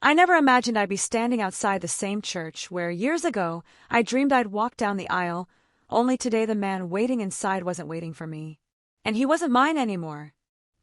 I never imagined I'd be standing outside the same church where, years ago, I dreamed I'd walk down the aisle, only today the man waiting inside wasn't waiting for me. And he wasn't mine anymore.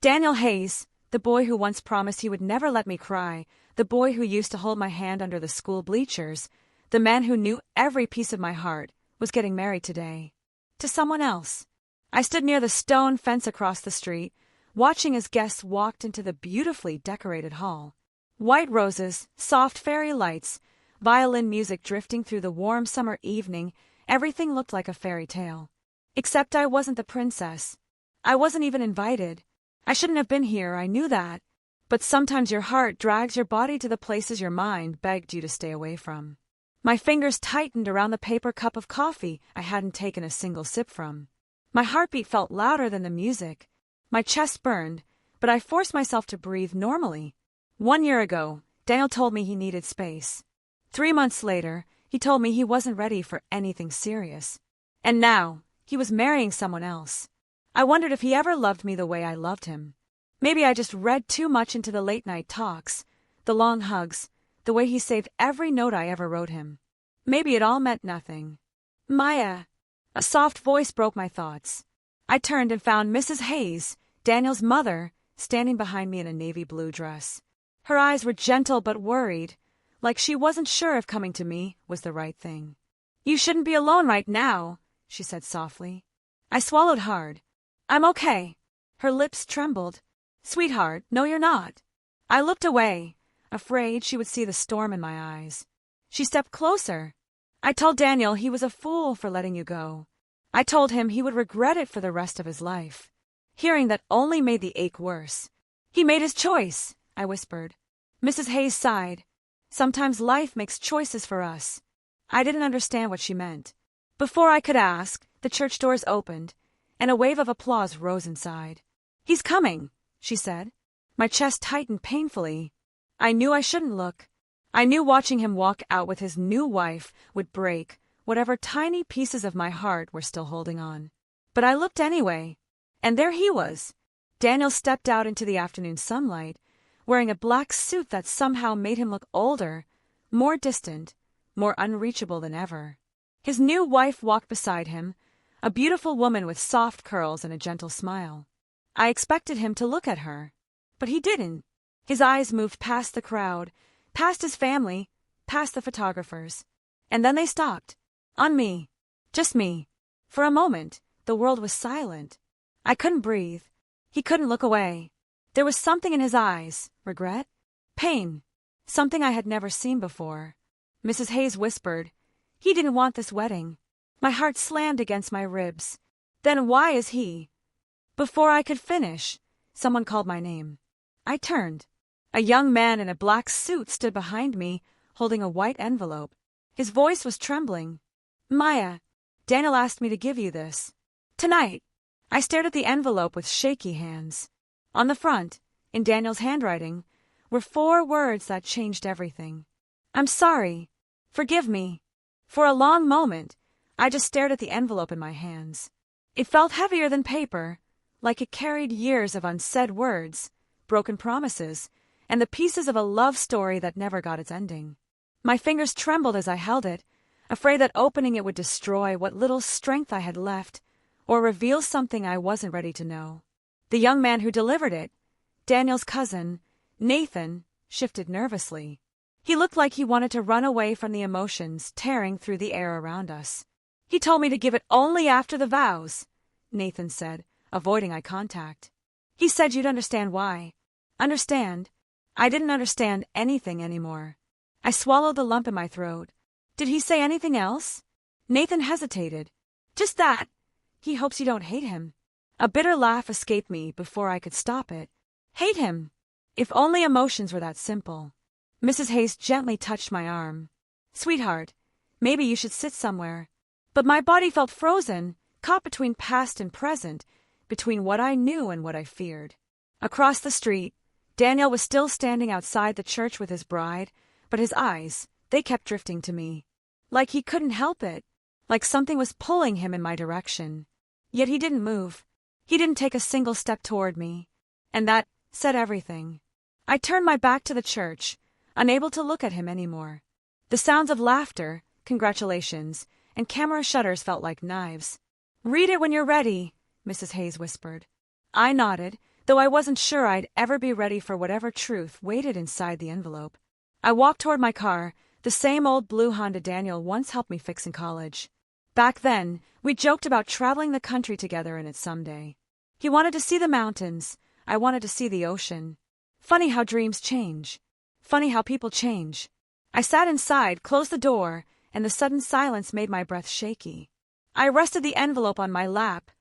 Daniel Hayes, the boy who once promised he would never let me cry, the boy who used to hold my hand under the school bleachers, the man who knew every piece of my heart, was getting married today. To someone else. I stood near the stone fence across the street, watching as guests walked into the beautifully decorated hall. White roses, soft fairy lights, violin music drifting through the warm summer evening, everything looked like a fairy tale. Except I wasn't the princess. I wasn't even invited. I shouldn't have been here, I knew that. But sometimes your heart drags your body to the places your mind begged you to stay away from. My fingers tightened around the paper cup of coffee I hadn't taken a single sip from. My heartbeat felt louder than the music. My chest burned, but I forced myself to breathe normally. 1 year ago, Daniel told me he needed space. 3 months later, he told me he wasn't ready for anything serious. And now, he was marrying someone else. I wondered if he ever loved me the way I loved him. Maybe I just read too much into the late-night talks, the long hugs, the way he saved every note I ever wrote him. Maybe it all meant nothing. Maya. A soft voice broke my thoughts. I turned and found Mrs. Hayes, Daniel's mother, standing behind me in a navy blue dress. Her eyes were gentle but worried, like she wasn't sure if coming to me was the right thing. "You shouldn't be alone right now," she said softly. I swallowed hard. "I'm okay." Her lips trembled. "Sweetheart, no you're not." I looked away, afraid she would see the storm in my eyes. She stepped closer. "I told Daniel he was a fool for letting you go. I told him he would regret it for the rest of his life." Hearing that only made the ache worse. "He made his choice," I whispered. Mrs. Hayes sighed. "Sometimes life makes choices for us." I didn't understand what she meant. Before I could ask, the church doors opened, and a wave of applause rose inside. "He's coming," she said. My chest tightened painfully. I knew I shouldn't look. I knew watching him walk out with his new wife would break whatever tiny pieces of my heart were still holding on. But I looked anyway. And there he was. Daniel stepped out into the afternoon sunlight, wearing a black suit that somehow made him look older, more distant, more unreachable than ever. His new wife walked beside him, a beautiful woman with soft curls and a gentle smile. I expected him to look at her, but he didn't. His eyes moved past the crowd, past his family, past the photographers. And then they stopped. On me. Just me. For a moment, the world was silent. I couldn't breathe. He couldn't look away. There was something in his eyes. Regret? Pain. Something I had never seen before. Mrs. Hayes whispered, "He didn't want this wedding." My heart slammed against my ribs. Then why is he? Before I could finish, someone called my name. I turned. A young man in a black suit stood behind me, holding a white envelope. His voice was trembling. "Maya, Daniel asked me to give you this. Tonight." I stared at the envelope with shaky hands. On the front, in Daniel's handwriting, were 4 words that changed everything. "I'm sorry. Forgive me." For a long moment, I just stared at the envelope in my hands. It felt heavier than paper, like it carried years of unsaid words, broken promises, and the pieces of a love story that never got its ending. My fingers trembled as I held it, afraid that opening it would destroy what little strength I had left, or reveal something I wasn't ready to know. The young man who delivered it, Daniel's cousin, Nathan, shifted nervously. He looked like he wanted to run away from the emotions tearing through the air around us. "He told me to give it only after the vows," Nathan said, avoiding eye contact. "He said you'd understand why." Understand? I didn't understand anything anymore. I swallowed the lump in my throat. "Did he say anything else?" Nathan hesitated. "Just that. He hopes you don't hate him." A bitter laugh escaped me before I could stop it. Hate him? If only emotions were that simple. Mrs. Hayes gently touched my arm. "Sweetheart, maybe you should sit somewhere." But my body felt frozen, caught between past and present, between what I knew and what I feared. Across the street, Daniel was still standing outside the church with his bride, but his eyes, they kept drifting to me. Like he couldn't help it, like something was pulling him in my direction. Yet he didn't move. He didn't take a single step toward me. And that said everything. I turned my back to the church, unable to look at him anymore. The sounds of laughter, congratulations, and camera shutters felt like knives. "Read it when you're ready," Mrs. Hayes whispered. I nodded, though I wasn't sure I'd ever be ready for whatever truth waited inside the envelope. I walked toward my car, the same old blue Honda Daniel once helped me fix in college. Back then, we joked about traveling the country together in it someday. He wanted to see the mountains. I wanted to see the ocean. Funny how dreams change. Funny how people change. I sat inside, closed the door, and the sudden silence made my breath shaky. I rested the envelope on my lap,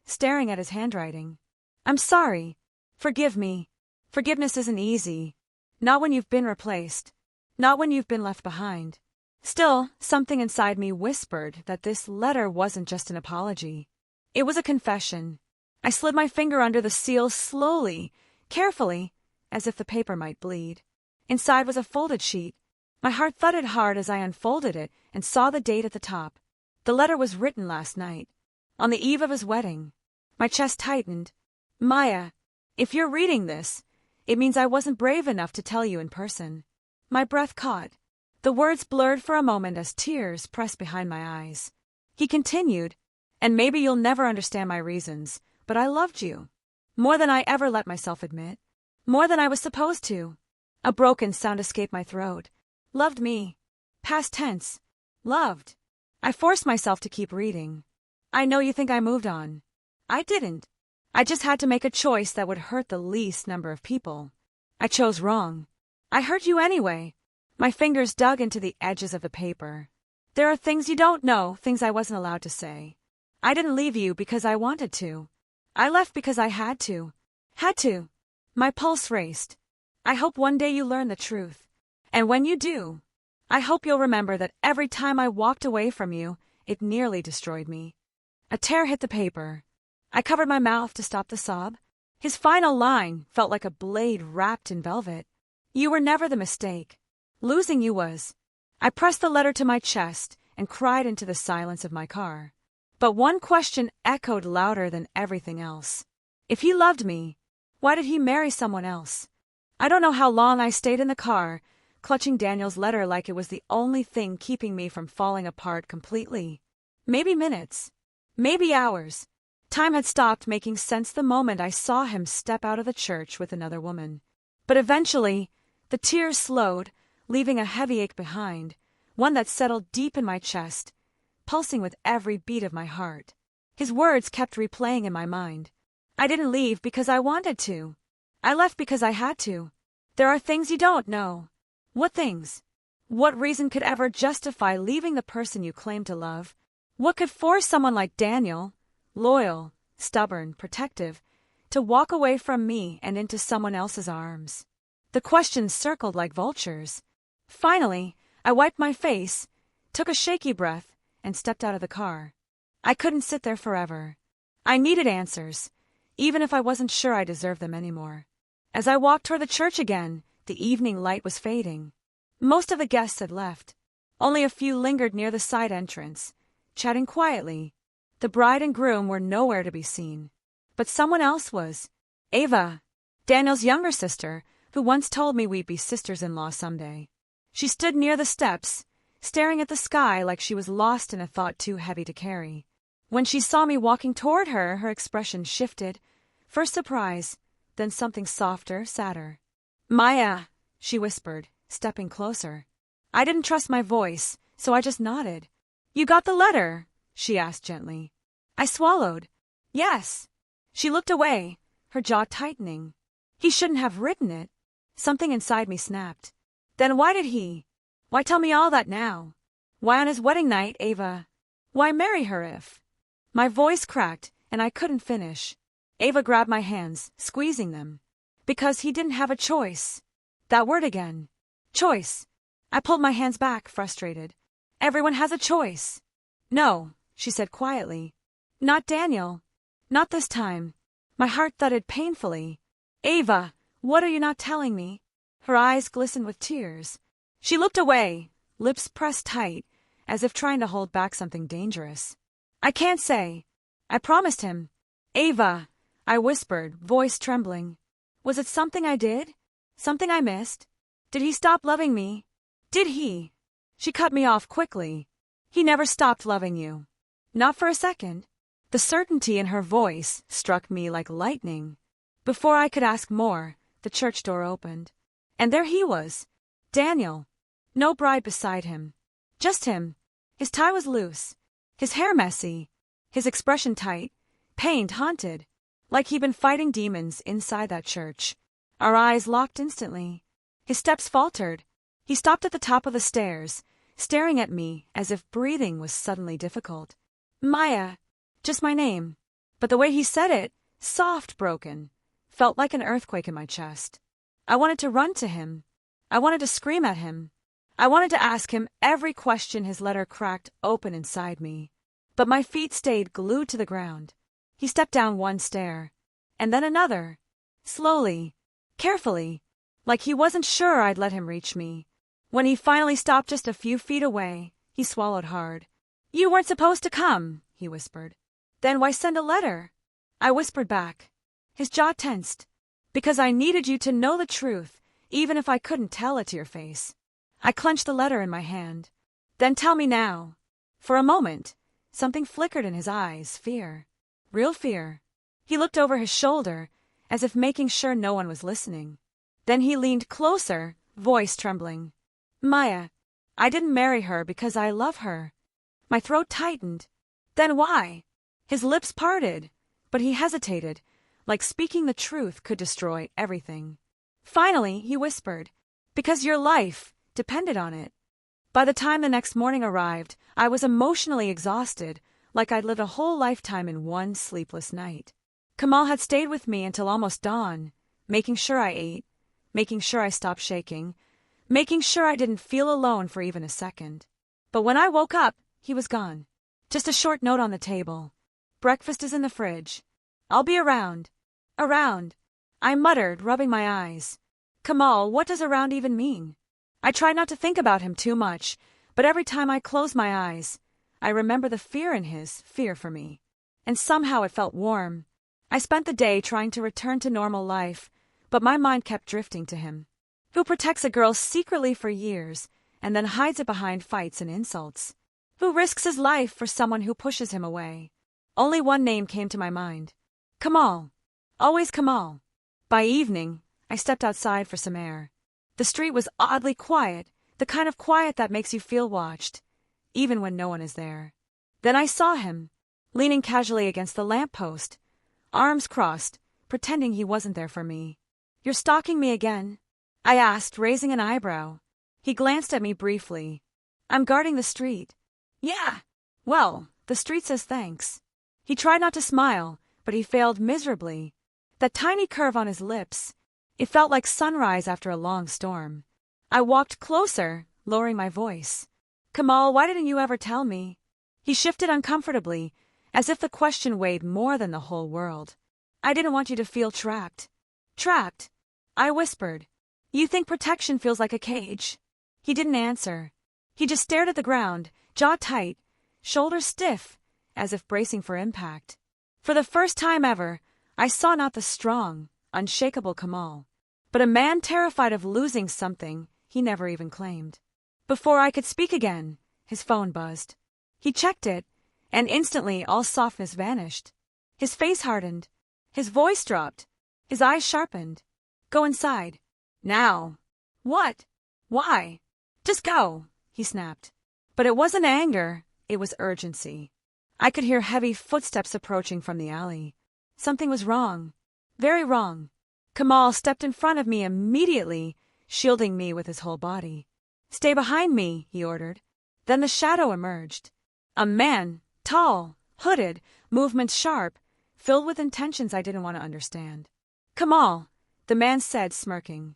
staring at his handwriting. "I'm sorry. Forgive me. Forgiveness isn't easy. Not when you've been replaced. Not when you've been left behind." Still, something inside me whispered that this letter wasn't just an apology. It was a confession. I slid my finger under the seal slowly, carefully, as if the paper might bleed. Inside was a folded sheet. My heart thudded hard as I unfolded it and saw the date at the top. The letter was written last night, on the eve of his wedding. My chest tightened. "Maya, if you're reading this, it means I wasn't brave enough to tell you in person." My breath caught. The words blurred for a moment as tears pressed behind my eyes. He continued, "And maybe you'll never understand my reasons, but I loved you. More than I ever let myself admit. More than I was supposed to." A broken sound escaped my throat. Loved me. Past tense. Loved. I forced myself to keep reading. "I know you think I moved on. I didn't. I just had to make a choice that would hurt the least number of people. I chose wrong. I hurt you anyway." My fingers dug into the edges of the paper. "There are things you don't know, things I wasn't allowed to say. I didn't leave you because I wanted to. I left because I had to. Had to." My pulse raced. "I hope one day you learn the truth. And when you do, I hope you'll remember that every time I walked away from you, it nearly destroyed me." A tear hit the paper. I covered my mouth to stop the sob. His final line felt like a blade wrapped in velvet. "You were never the mistake. Losing you was." I pressed the letter to my chest and cried into the silence of my car. But one question echoed louder than everything else. If he loved me, why did he marry someone else? I don't know how long I stayed in the car, clutching Daniel's letter like it was the only thing keeping me from falling apart completely. Maybe minutes. Maybe hours. Time had stopped making sense the moment I saw him step out of the church with another woman. But eventually, the tears slowed, leaving a heavy ache behind, one that settled deep in my chest, pulsing with every beat of my heart. His words kept replaying in my mind. "I didn't leave because I wanted to. I left because I had to. There are things you don't know." What things? What reason could ever justify leaving the person you claim to love? What could force someone like Daniel, loyal, stubborn, protective, to walk away from me and into someone else's arms? The questions circled like vultures. Finally, I wiped my face, took a shaky breath, and stepped out of the car. I couldn't sit there forever. I needed answers, even if I wasn't sure I deserved them anymore. As I walked toward the church again, the evening light was fading. Most of the guests had left. Only a few lingered near the side entrance, chatting quietly. The bride and groom were nowhere to be seen. But someone else was. Ava, Daniel's younger sister, who once told me we'd be sisters-in-law someday. She stood near the steps, staring at the sky like she was lost in a thought too heavy to carry. When she saw me walking toward her, her expression shifted. First surprise, then something softer, sadder. "Maya," she whispered, stepping closer. I didn't trust my voice, so I just nodded. "You got the letter?" she asked gently. I swallowed. "Yes." She looked away, her jaw tightening. He shouldn't have written it. Something inside me snapped. Then why did he? Why tell me all that now? Why on his wedding night, Ava? Why marry her if? My voice cracked, and I couldn't finish. Ava grabbed my hands, squeezing them. Because he didn't have a choice. That word again. Choice. I pulled my hands back, frustrated. Everyone has a choice. "No," she said quietly. "Not Daniel. Not this time." My heart thudded painfully. "Ava, what are you not telling me?" Her eyes glistened with tears. She looked away, lips pressed tight, as if trying to hold back something dangerous. "I can't say. I promised him." "Ava," I whispered, voice trembling. Was it something I did? Something I missed? Did he stop loving me? Did he? She cut me off quickly. He never stopped loving you. Not for a second. The certainty in her voice struck me like lightning. Before I could ask more, the church door opened. And there he was, Daniel. No bride beside him. Just him. His tie was loose. His hair messy. His expression tight. Pained, haunted. Like he'd been fighting demons inside that church. Our eyes locked instantly. His steps faltered. He stopped at the top of the stairs, staring at me as if breathing was suddenly difficult. Maya. Just my name. But the way he said it, soft, broken, felt like an earthquake in my chest. I wanted to run to him. I wanted to scream at him. I wanted to ask him every question his letter cracked open inside me. But my feet stayed glued to the ground. He stepped down one stair, and then another. Slowly, carefully, like he wasn't sure I'd let him reach me. When he finally stopped just a few feet away, he swallowed hard. You weren't supposed to come, he whispered. Then why send a letter? I whispered back. His jaw tensed. Because I needed you to know the truth, even if I couldn't tell it to your face. I clenched the letter in my hand. Then tell me now. For a moment, something flickered in his eyes, fear. Real fear. He looked over his shoulder, as if making sure no one was listening. Then he leaned closer, voice trembling. Maya, I didn't marry her because I love her. My throat tightened. Then why? His lips parted, but he hesitated, like speaking the truth could destroy everything. Finally, he whispered, because your life depended on it. By the time the next morning arrived, I was emotionally exhausted, like I'd lived a whole lifetime in one sleepless night. Kamal had stayed with me until almost dawn, making sure I ate, making sure I stopped shaking, making sure I didn't feel alone for even a second. But when I woke up, he was gone. Just a short note on the table. Breakfast is in the fridge. I'll be around. Around. I muttered, rubbing my eyes. Kamal, what does around even mean? I tried not to think about him too much, but every time I closed my eyes, I remember the fear in his fear for me. And somehow it felt warm. I spent the day trying to return to normal life, but my mind kept drifting to him. Who protects a girl secretly for years and then hides it behind fights and insults? Who risks his life for someone who pushes him away? Only one name came to my mind. Kamal. Always Kamal. By evening, I stepped outside for some air. The street was oddly quiet, the kind of quiet that makes you feel watched, even when no one is there. Then I saw him, leaning casually against the lamppost, arms crossed, pretending he wasn't there for me. You're stalking me again? I asked, raising an eyebrow. He glanced at me briefly. I'm guarding the street. Yeah. Well, the street says thanks. He tried not to smile, but he failed miserably. That tiny curve on his lips, it felt like sunrise after a long storm. I walked closer, lowering my voice. Kamal, why didn't you ever tell me? He shifted uncomfortably, as if the question weighed more than the whole world. I didn't want you to feel trapped. Trapped? I whispered. You think protection feels like a cage? He didn't answer. He just stared at the ground, jaw tight, shoulders stiff, as if bracing for impact. For the first time ever, I saw not the strong, unshakable Kamal, but a man terrified of losing something he never even claimed. Before I could speak again, his phone buzzed. He checked it, and instantly all softness vanished. His face hardened. His voice dropped. His eyes sharpened. Go inside. Now. What? Why? Just go, he snapped. But it wasn't anger, it was urgency. I could hear heavy footsteps approaching from the alley. Something was wrong. Very wrong. Kamal stepped in front of me immediately, shielding me with his whole body. Stay behind me, he ordered. Then the shadow emerged. A man, tall, hooded, movements sharp, filled with intentions I didn't want to understand. Kamal, the man said, smirking.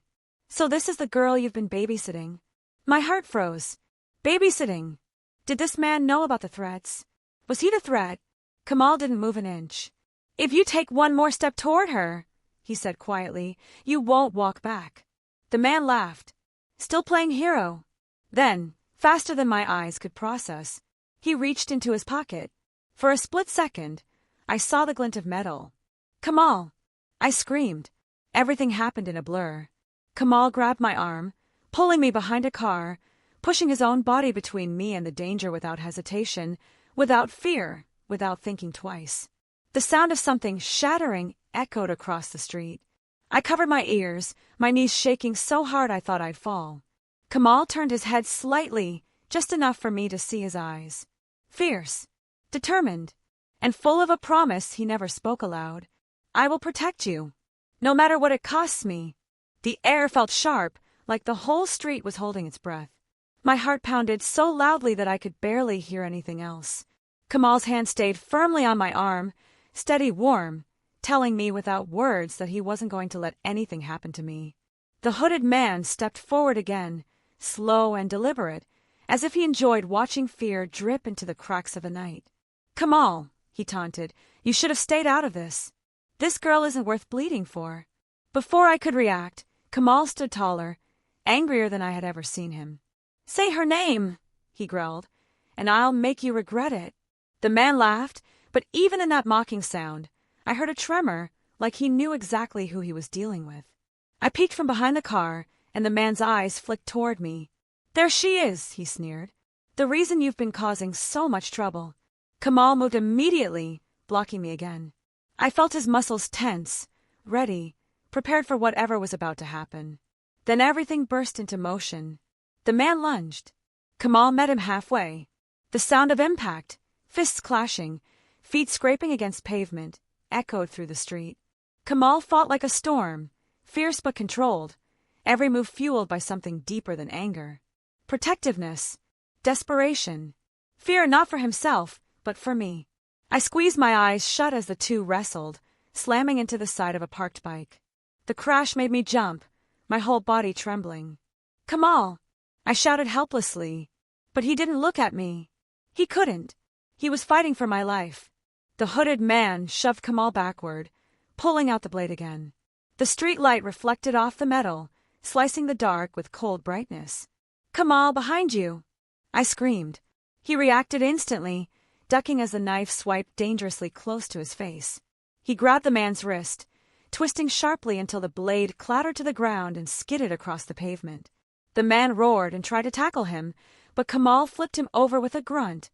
So this is the girl you've been babysitting? My heart froze. Babysitting. Did this man know about the threats? Was he the threat? Kamal didn't move an inch. If you take one more step toward her, he said quietly, you won't walk back. The man laughed, still playing hero. Then, faster than my eyes could process, he reached into his pocket. For a split second, I saw the glint of metal. Kamal! I screamed. Everything happened in a blur. Kamal grabbed my arm, pulling me behind a car, pushing his own body between me and the danger without hesitation, without fear, without thinking twice. The sound of something shattering echoed across the street. I covered my ears, my knees shaking so hard I thought I'd fall. Kamal turned his head slightly, just enough for me to see his eyes. Fierce, determined, and full of a promise he never spoke aloud. I will protect you, no matter what it costs me. The air felt sharp, like the whole street was holding its breath. My heart pounded so loudly that I could barely hear anything else. Kamal's hand stayed firmly on my arm, steady, warm, telling me without words that he wasn't going to let anything happen to me. The hooded man stepped forward again, slow and deliberate, as if he enjoyed watching fear drip into the cracks of the night. "Kamal," he taunted, "you should have stayed out of this. This girl isn't worth bleeding for." Before I could react, Kamal stood taller, angrier than I had ever seen him. "Say her name," he growled, "and I'll make you regret it." The man laughed, but even in that mocking sound, I heard a tremor, like he knew exactly who he was dealing with. I peeked from behind the car, and the man's eyes flicked toward me. "There she is," he sneered. "The reason you've been causing so much trouble." Kamal moved immediately, blocking me again. I felt his muscles tense, ready, prepared for whatever was about to happen. Then everything burst into motion. The man lunged. Kamal met him halfway. The sound of impact, fists clashing, feet scraping against pavement, echoed through the street. Kamal fought like a storm, fierce but controlled, every move fueled by something deeper than anger. Protectiveness, desperation, fear not for himself, but for me. I squeezed my eyes shut as the two wrestled, slamming into the side of a parked bike. The crash made me jump, my whole body trembling. "Kamal!" I shouted helplessly, but he didn't look at me. He couldn't. He was fighting for my life. The hooded man shoved Kamal backward, pulling out the blade again. The street light reflected off the metal, slicing the dark with cold brightness. "Kamal, behind you!" I screamed. He reacted instantly, ducking as the knife swiped dangerously close to his face. He grabbed the man's wrist, twisting sharply until the blade clattered to the ground and skidded across the pavement. The man roared and tried to tackle him, but Kamal flipped him over with a grunt,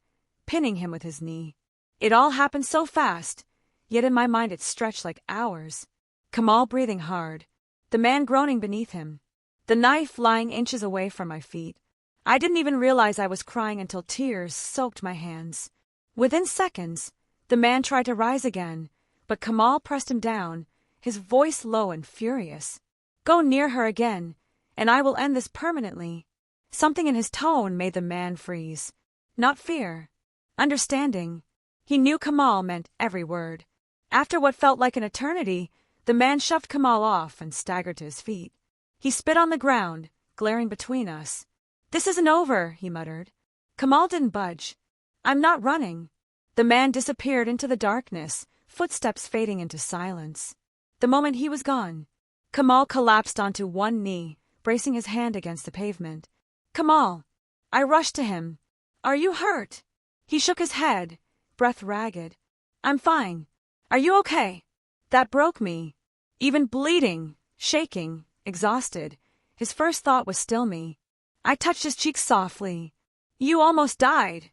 pinning him with his knee. It all happened so fast, yet in my mind it stretched like hours. Kamal breathing hard, the man groaning beneath him, the knife lying inches away from my feet. I didn't even realize I was crying until tears soaked my hands. Within seconds, the man tried to rise again, but Kamal pressed him down, his voice low and furious. "Go near her again, and I will end this permanently." Something in his tone made the man freeze. Not fear. Understanding. He knew Kamal meant every word. After what felt like an eternity, the man shoved Kamal off and staggered to his feet. He spit on the ground, glaring between us. "This isn't over," he muttered. Kamal didn't budge. "I'm not running." The man disappeared into the darkness, footsteps fading into silence. The moment he was gone, Kamal collapsed onto one knee, bracing his hand against the pavement. "Kamal!" I rushed to him. "Are you hurt?" He shook his head, breath ragged. "I'm fine. Are you okay?" That broke me. Even bleeding, shaking, exhausted, his first thought was still me. I touched his cheek softly. "You almost died,"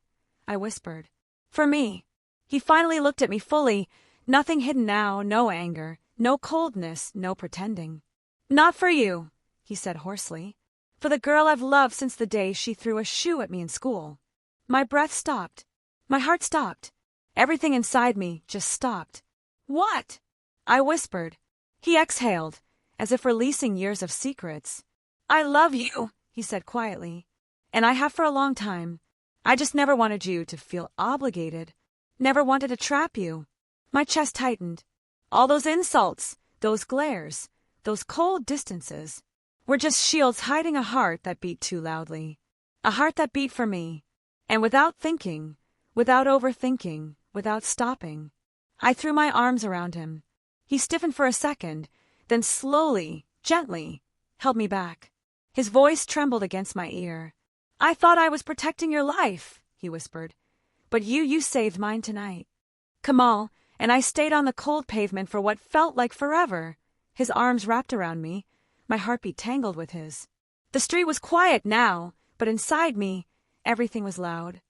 I whispered. "For me." He finally looked at me fully, nothing hidden now, no anger, no coldness, no pretending. "Not for you," he said hoarsely. "For the girl I've loved since the day she threw a shoe at me in school." My breath stopped. My heart stopped. Everything inside me just stopped. "What?" I whispered. He exhaled, as if releasing years of secrets. "I love you," he said quietly. "And I have for a long time. I just never wanted you to feel obligated. Never wanted to trap you." My chest tightened. All those insults, those glares, those cold distances, were just shields hiding a heart that beat too loudly. A heart that beat for me. And without thinking, without overthinking, without stopping, I threw my arms around him. He stiffened for a second, then slowly, gently, held me back. His voice trembled against my ear. "I thought I was protecting your life," he whispered. "But you saved mine tonight." Kamal and I stayed on the cold pavement for what felt like forever, his arms wrapped around me, my heartbeat tangled with his. The street was quiet now, but inside me, everything was loud.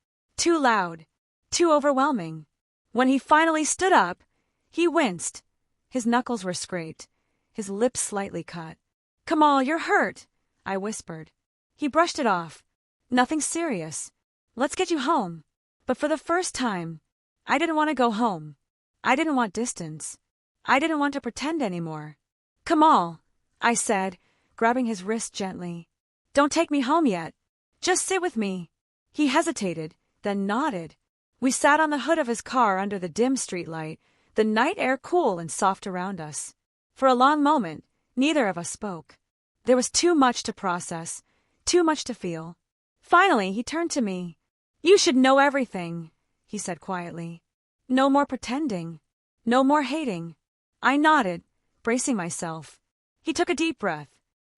Loud. Too overwhelming. When he finally stood up, he winced. His knuckles were scraped, his lips slightly cut. "Kamal, you're hurt," I whispered. He brushed it off. "Nothing serious. Let's get you home." But for the first time, I didn't want to go home. I didn't want distance. I didn't want to pretend anymore. "Kamal," I said, grabbing his wrist gently. "Don't take me home yet. Just sit with me." He hesitated, then nodded. We sat on the hood of his car under the dim streetlight, the night air cool and soft around us. For a long moment, neither of us spoke. There was too much to process, too much to feel. Finally, he turned to me. "You should know everything," he said quietly. "No more pretending. No more hating." I nodded, bracing myself. He took a deep breath.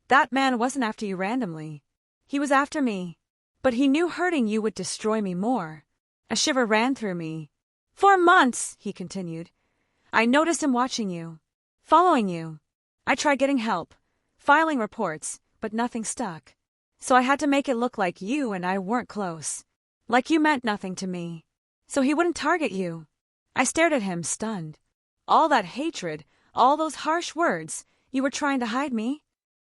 "That man wasn't after you randomly. He was after me. But he knew hurting you would destroy me more." A shiver ran through me. "For months," he continued, "I noticed him watching you, following you. I tried getting help, filing reports, but nothing stuck. So I had to make it look like you and I weren't close. Like you meant nothing to me. So he wouldn't target you." I stared at him, stunned. "All that hatred, all those harsh words, you were trying to hide me?"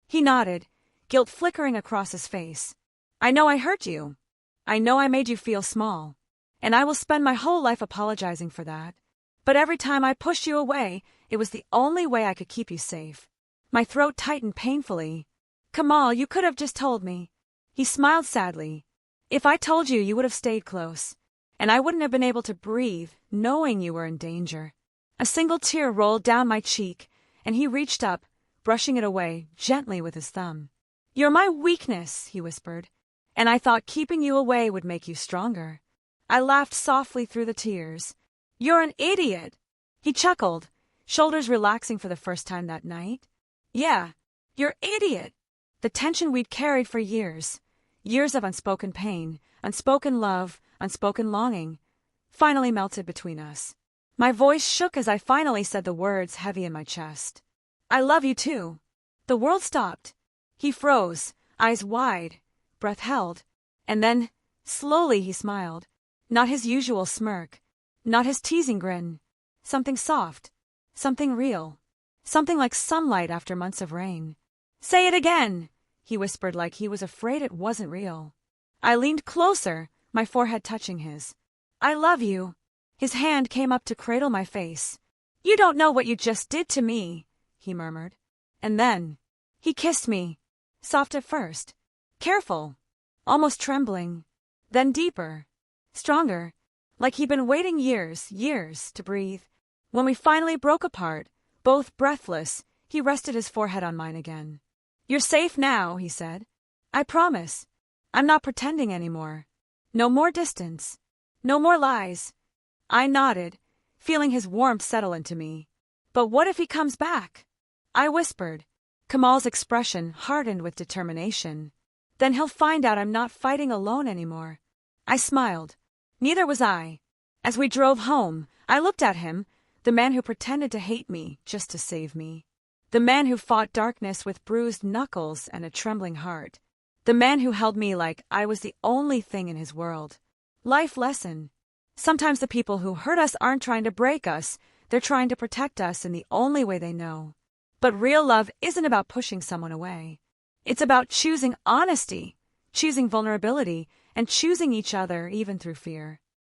He nodded, guilt flickering across his face. "I know I hurt you. I know I made you feel small. And I will spend my whole life apologizing for that. But every time I pushed you away, it was the only way I could keep you safe." My throat tightened painfully. "Kamal, you could have just told me." He smiled sadly. "If I told you, you would have stayed close. And I wouldn't have been able to breathe, knowing you were in danger." A single tear rolled down my cheek, and he reached up, brushing it away, gently with his thumb. "You're my weakness," he whispered. "And I thought keeping you away would make you stronger." I laughed softly through the tears. "You're an idiot." He chuckled, shoulders relaxing for the first time that night. "Yeah, you're idiot." The tension we'd carried for years of unspoken pain, unspoken love, unspoken longing, finally melted between us. My voice shook as I finally said the words heavy in my chest. "I love you too." The world stopped. He froze, eyes wide, breath held, and then, slowly he smiled. Not his usual smirk, not his teasing grin. Something soft, something real, something like sunlight after months of rain. "Say it again," he whispered like he was afraid it wasn't real. I leaned closer, my forehead touching his. "I love you." His hand came up to cradle my face. "You don't know what you just did to me," he murmured. And then, he kissed me, soft at first, careful, almost trembling, then deeper, stronger, like he'd been waiting years to breathe. When we finally broke apart, both breathless, he rested his forehead on mine again. "You're safe now," he said. "I promise. I'm not pretending anymore. No more distance. No more lies." I nodded, feeling his warmth settle into me. "But what if he comes back?" I whispered. Kamal's expression hardened with determination. "Then he'll find out I'm not fighting alone anymore." I smiled. Neither was I. As we drove home, I looked at him, the man who pretended to hate me just to save me. The man who fought darkness with bruised knuckles and a trembling heart. The man who held me like I was the only thing in his world. Life lesson. Sometimes the people who hurt us aren't trying to break us, they're trying to protect us in the only way they know. But real love isn't about pushing someone away. It's about choosing honesty, choosing vulnerability, and choosing each other even through fear.